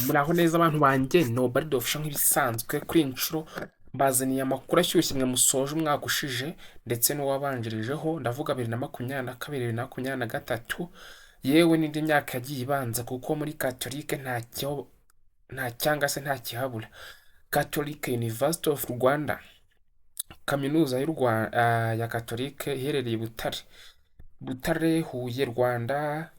muraho neza abantu banjye nobody dofisha nk'ibisanzwe kuri inshuro mbazaniye amakuru ashyushye mwe musoje umwaka ushije ndetse n'uwabanjirijeho ndavuga 2022 2023 yewe n'indi myaka yagiye ibanza kuko muri Catholic nta cyangwa se nta kihabura. Catholic University of Rwanda, kaminuza y'u Rwanda ya Catholic iherereye Butare Huye Rwanda.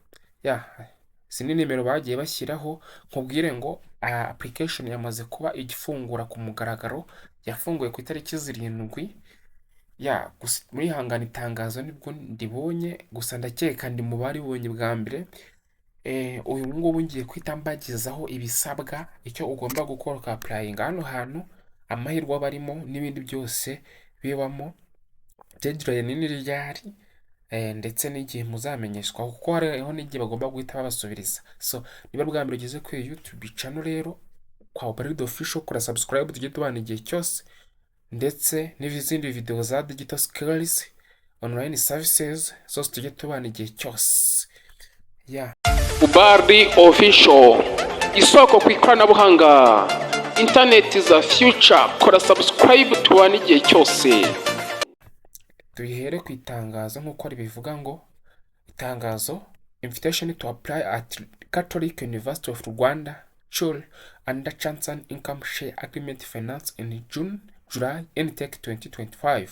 Sini nimero bagiye bashyiraho nkubwire ngo application yamaze kuba igifungura ku mugaragaro, yafunguye ku itariki 7. Gusa muri hangana itangazo nibwo ndibonye, gusa ndakeka ndi mu bari bonye bwa mbere. Uyu ngubu ngiye kwita mbagezaho ibisabwa, icyo ugomba gukora ka applying hano hantu, amahirwe abarimo n'ibindi byose bibamo, deadline nini ryari, ndetse n'igihe muzamenyeshwa kuko hariho n'igihe bagomba guhita babasubiriza. So niba bwa mbere ugeze kuri YouTube channel rero kwa Ubalde official, kora subscribe tujye tubana igihe cyose, ndetse n'izindi video za digital skills online services zose tujye tubana igihe cyose. Ubalde official, isoko ku ikoranabuhanga, internet za future. Kora subscribe tubana igihe cyose. Tuyihere ku itangazo nk'uko ribivuga ngo itangazo invitation to apply at Catholic University of Rwanda CHUL under Chancen Income Agreement Finance in July intake 2025.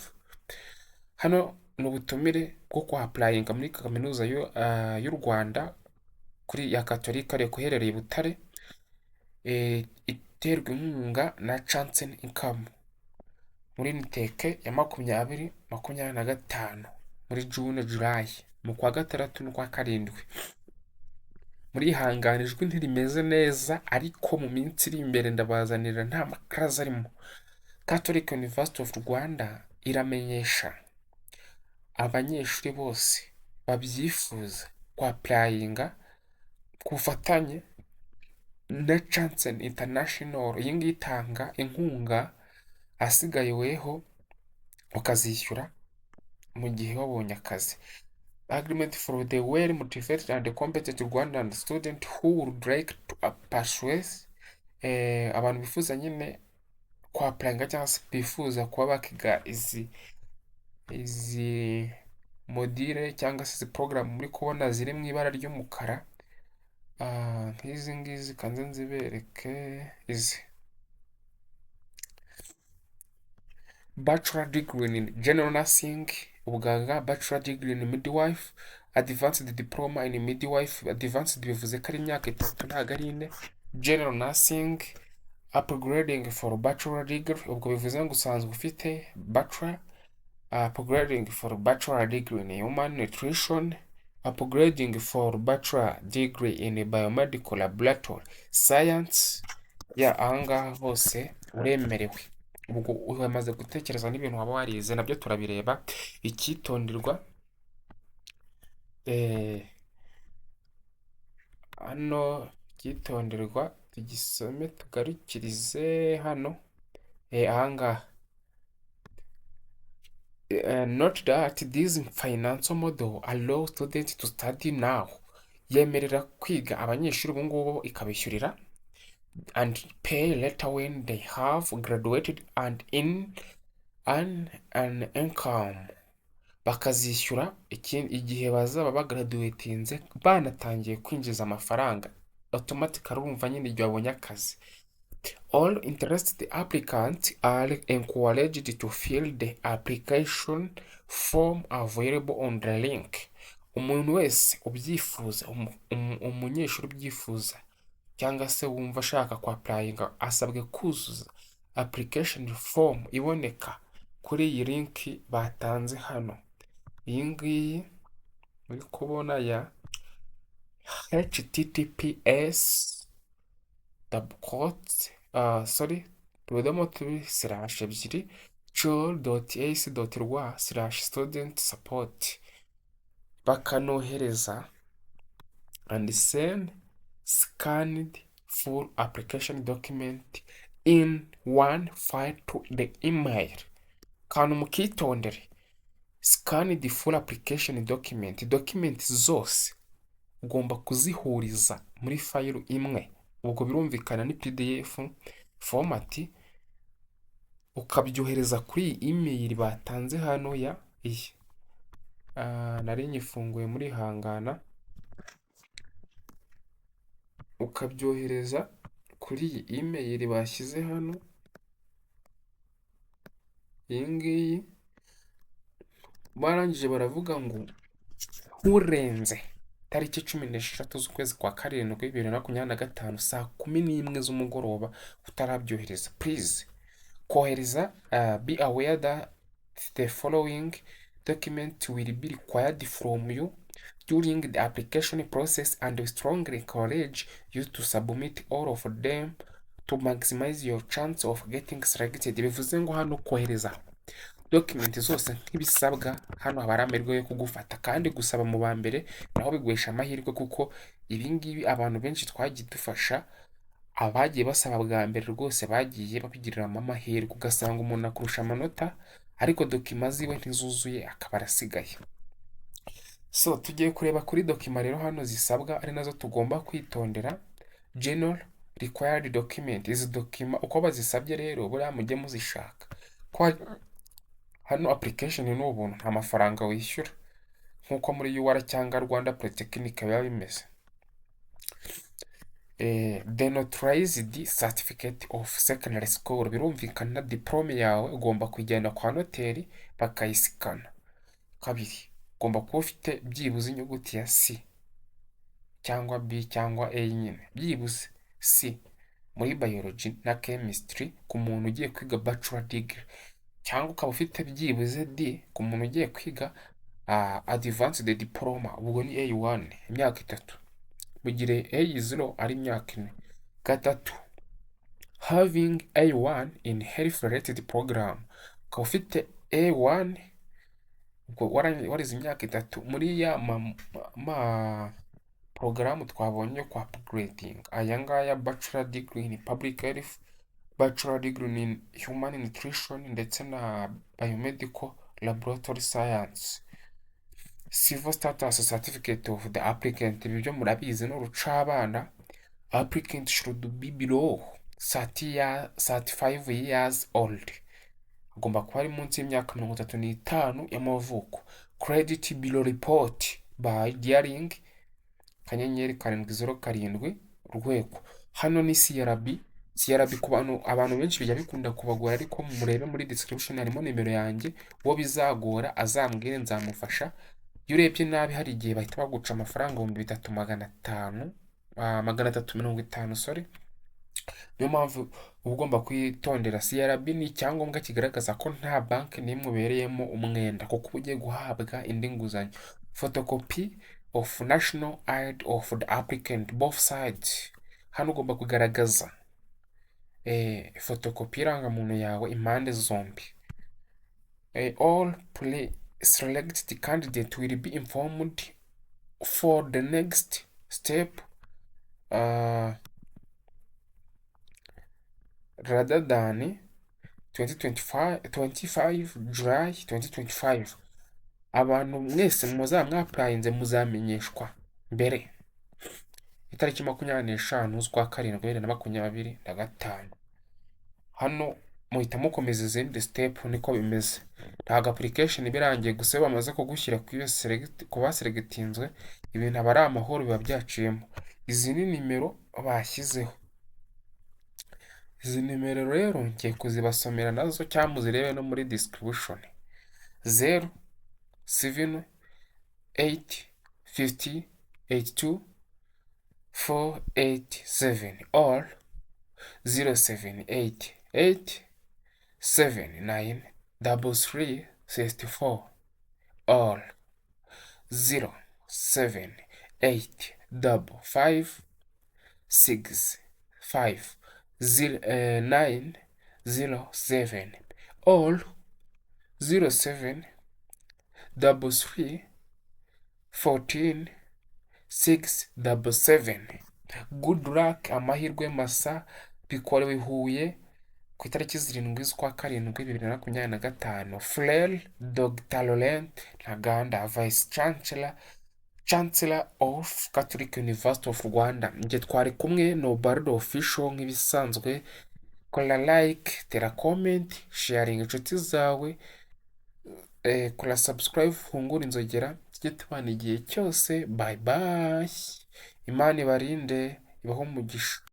Hano n'ubutumire bwo kwa applying muri kaminuza y'u Rwanda kuri ya Catholic ari kuherereye Butare, iterwa inkunga na Chancen Income muri intake ya 2025 muri July mu kwa gatandatu no kwa karindwi. Muri hanganijwe ntirimeze neza, ariko mu minsi iri imbere ndabazanira nta makaraza arimo. Catholic University of Rwanda iramenyesha abanyeshuri bose babyifuza kwa applyinga ku bufatanye na Chancen International. Iyi ngiyi itanga inkunga, asigaye weho ukazishyura mu gihe wabonye akazi. Agreement for the well motivated and competent Rwandan student who would like to pursue, abantu bifuza nyine kwa applyinga cyangwa se bifuza kuba bakiga izi module cyangwa se program muri kubona ziri mu ibara ry'umukara, nk'izi ngizi kanze nzibereke. Izi Bachelor degree in General Nursing, ubuganga, Bachelor degree in Midwife, Advanced Diploma in Midwife. Advanced bivuze ko ari imyaka 3 ntago ari 4. General Nursing, upgrading for Bachelor degree, ubwo bivuze ngo usanzwe ufite Bachelor. Upgrading for Bachelor degree in Human Nutrition, upgrading for Bachelor degree in Biomedical Laboratory Science. Ahangaha hose uremerewe. Ubwo wamaze gutekereza n'ibintu waba warize nabyo turabireba. Icyitonderwa hano, icyitonderwa tugisome tugarukirize hano. Ahangaha note that this financial model allows students to study now. Yemerera kwiga abanyeshuri ubu ngubu ikabishyurira and pay later when they have graduated and in an income. Bakazishyura igihe bazaba bagraduatinze banatangiye kwinjiza amafaranga automatically, urumva nyine igihe babonye akazi. All interested applicants are encouraged to fill the application form available on the link. Umuntu wese ubyifuza, umunyeshuri ubyifuza cyangwa se wumva ashaka kwa applyinga asabwe kuzuza application form iboneka kuri iyi link batanze hano. Iyi ngiyi muri kubona ya ttps cur.ac.rw/studentsupport, bakanohereza and send scanned full application document in one file to the email. Kantu mukitondere, scanned full application document zose ugomba kuzihuriza muri file imwe. ubwo birumvikana ni pdf format, ukabyohereza kuri iyi email batanze hano ya iyi. Nari nyifunguye muri hangana, ukabyohereza kuri iyi email bashyize hano, iyi ngiyi. Barangije baravuga ngo nturenze tariki 16 z'ukwezi kwa karindwi 2025 saa 11 z'umugoroba utarabyohereza. Please kohereza, be aware that the following document will be required from you during the application process, and we strongly encourage you to submit all of them to maximize your chance of getting selected. Bivuze ngo hano kohereza document zose nk'ibisabwa, hano haba ari amahirwe yo kugufata, kandi gusaba mu ba mbere naho biguhesha amahirwe, kuko ibi ngibi abantu benshi twagiye dufasha, abagiye basaba bwa mbere rwose bagiye babigiriramo amahirwe, ugasanga umuntu akurusha amanota ariko dokima ziwe ntizuzuye akaba arasigaye. So tugiye kureba kuri dokima rero hano zisabwa, ari nazo tugomba kwitondera. General required document, izi dokima uko bazisabye rero buriya mujye muzishaka. Hano application ni ubuntu, nta mafaranga wishyura nk'uko muri UR cyangwa Rwanda Polytechnic biba bimeze. The notarized certificate of secondary school, birumvikana diplome yawe ugomba kujyana kwa noteri bakayisikana. Kabiri, ugomba kuba ufite byibuze inyuguti ya C cyangwa B cyangwa A, nyine byibuze C muri biology na chemistry ku muntu ugiye kwiga bachelor degree, cyangwa ukaba ufite byibuze D ku muntu ugiye kwiga advanced diploma, ubwo ni A1 imyaka 3, mugire A0 ari imyaka 4. Gatatu, having A1 in health related program, ukaba ufite A1 ubwo warize imyaka 3 muri ya porogaramu twabonye kwa upgrading. Aya ngaya bachelor degree in public health, bachelor degree in human nutrition ndetse na biomedical laboratory science. Civil status certificate of the applicant, ibyo murabizi no rucabana. Applicant should be below 35 years old, agomba kuba ari munsi y'imyaka 35 y'amavuko. Credit below report by dialing *707 urwego. Hano ni CRB ku abantu benshi bijya bikunda kubagora, ariko murebe muri description harimo nimero yanjye, uwo bizagora azambwire nzamufasha. Iyo urebye nabi hari igihe bahita baguca amafaranga 3,350, sorry. Niyo mpamvu uba ugomba kwitondera. CRB ni icyangombwa kigaragaza ko nta banki n'imwe ubereyemo umwenda, kuko ugiye guhabwa indi nguzanyo. Photocopy of national ID of the applicant, both sides. Hano ugomba kugaragaza photocopy irangamuntu yawe impande zombi. All pre-selected candidate will be informed for the next step rather than 25 July 2025. Abantu mwese mwapurayinze muzamenyeshwa mbere itariki 25 z'ukwa karindwi 2025. Hano muhita mukomeza izindi step, niko bimeze. Ntabwo application birangiye gusa bamaze kugushyira ku baselectinzwe, ibintu aba ari amahoro biba byaciyemo. Izi ni nimero bashyizeho. Izi nimero rero ngiye kuzibasomera nazo cyangwa muzirebe no muri description. 0 7 8 50 82 487 or 0788 79 33 64 or 0785 65 907 or 07 33 14 677. Good luck, amahirwe masa. Bikorewe Huye ku itariki 7 z'ukwa karindwi 2025. Frere Dr. Laurent Ntaganda, Vice Chancellor Chancellor of Catholic University of Rwanda. Njye twari kumwe no Ubalde official nk'ibisanzwe. Kora like, tera comment, sharing inshuti zawe, kora subscribe, fungura inzogera, tujye tubana igihe cyose. Bye bye. Imana ibarinde, ibaho umugisha.